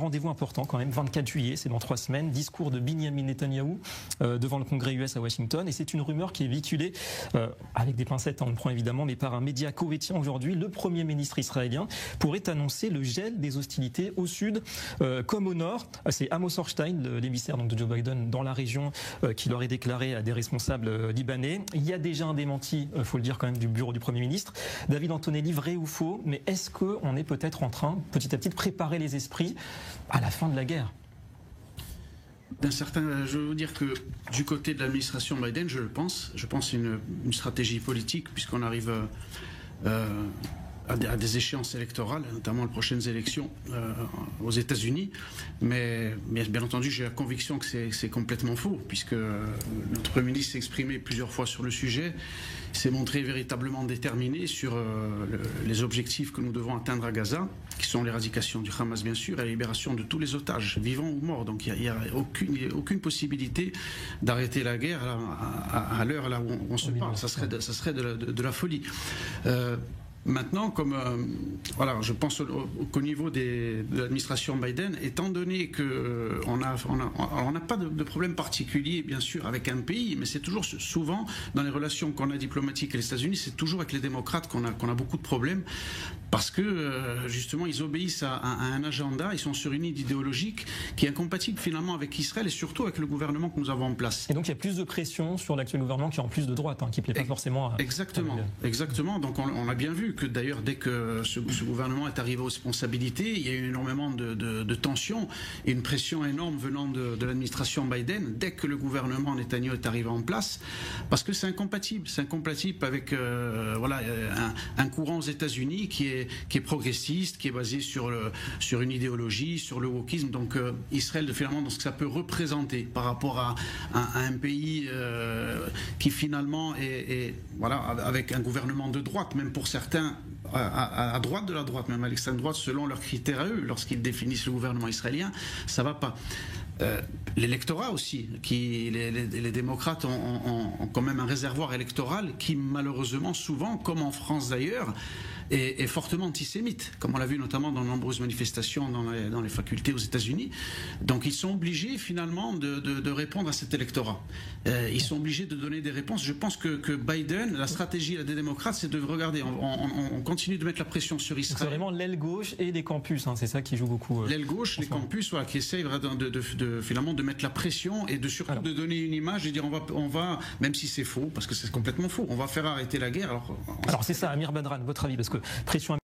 Rendez-vous important quand même, 24 juillet, c'est dans 3 semaines, discours de Binyamin Netanyahou devant le Congrès US à Washington, et c'est une rumeur qui est véhiculée avec des pincettes, on le prend évidemment, mais par un média koweïtien aujourd'hui. Le Premier ministre israélien pourrait annoncer le gel des hostilités au sud comme au nord. C'est Amos Hochstein, l'émissaire de Joe Biden dans la région, qui l'aurait déclaré à des responsables libanais. Il y a déjà un démenti, faut le dire quand même, du bureau du Premier ministre. David Antonelli, vrai ou faux, mais est-ce qu'on est peut-être en train, petit à petit, de préparer les esprits à la fin de la guerre? Je veux vous dire que du côté de l'administration Biden, je pense une stratégie politique, puisqu'on arrive à des échéances électorales, notamment les prochaines élections aux États-Unis. Mais bien entendu, j'ai la conviction que c'est complètement faux, puisque notre Premier ministre s'est exprimé plusieurs fois sur le sujet, s'est montré véritablement déterminé sur les objectifs que nous devons atteindre à Gaza, qui sont l'éradication du Hamas bien sûr, et la libération de tous les otages, vivants ou morts. Donc il n'y a aucune possibilité d'arrêter la guerre à l'heure là où on se parle. Ça serait de la folie. Maintenant, comme voilà, je pense qu'au niveau de l'administration Biden, étant donné que on n'a pas de problème particulier, bien sûr, avec un pays, mais c'est toujours souvent dans les relations qu'on a diplomatiques avec les États-Unis, c'est toujours avec les démocrates qu'on a beaucoup de problèmes, parce que justement, ils obéissent à un agenda, ils sont sur une idée idéologique qui est incompatible finalement avec Israël et surtout avec le gouvernement que nous avons en place. Et donc il y a plus de pression sur l'actuel gouvernement qui est en plus de droite, qui ne plaît pas forcément à... Exactement. Donc on a bien vu que d'ailleurs, dès que ce gouvernement est arrivé aux responsabilités, il y a eu énormément de tensions et une pression énorme venant de l'administration Biden, dès que le gouvernement Netanyahou est arrivé en place, parce que c'est incompatible avec un courant aux États-Unis qui est progressiste, qui est basé sur une idéologie, sur le wokisme. Donc Israël, finalement, dans ce que ça peut représenter par rapport à un pays qui finalement est avec un gouvernement de droite, même pour certains, à droite de la droite, même à l'extrême droite, selon leurs critères à eux, lorsqu'ils définissent le gouvernement israélien, ça va pas. L'électorat aussi, les démocrates ont quand même un réservoir électoral qui malheureusement souvent, comme en France d'ailleurs, est fortement antisémite, comme on l'a vu notamment dans de nombreuses manifestations dans les facultés aux États-Unis. Donc ils sont obligés finalement de répondre à cet électorat. Ils sont obligés de donner des réponses. Je pense que Biden, la stratégie des démocrates, c'est de regarder, on continue de mettre la pression sur Israël. C'est vraiment l'aile gauche et les campus, c'est ça qui joue beaucoup. L'aile gauche, les campus, qui essayent finalement de mettre la pression et surtout de donner une image et de dire on va, même si c'est faux, parce que c'est complètement faux, on va faire arrêter la guerre. Alors c'est ça, Amir Badran, votre avis, parce que pression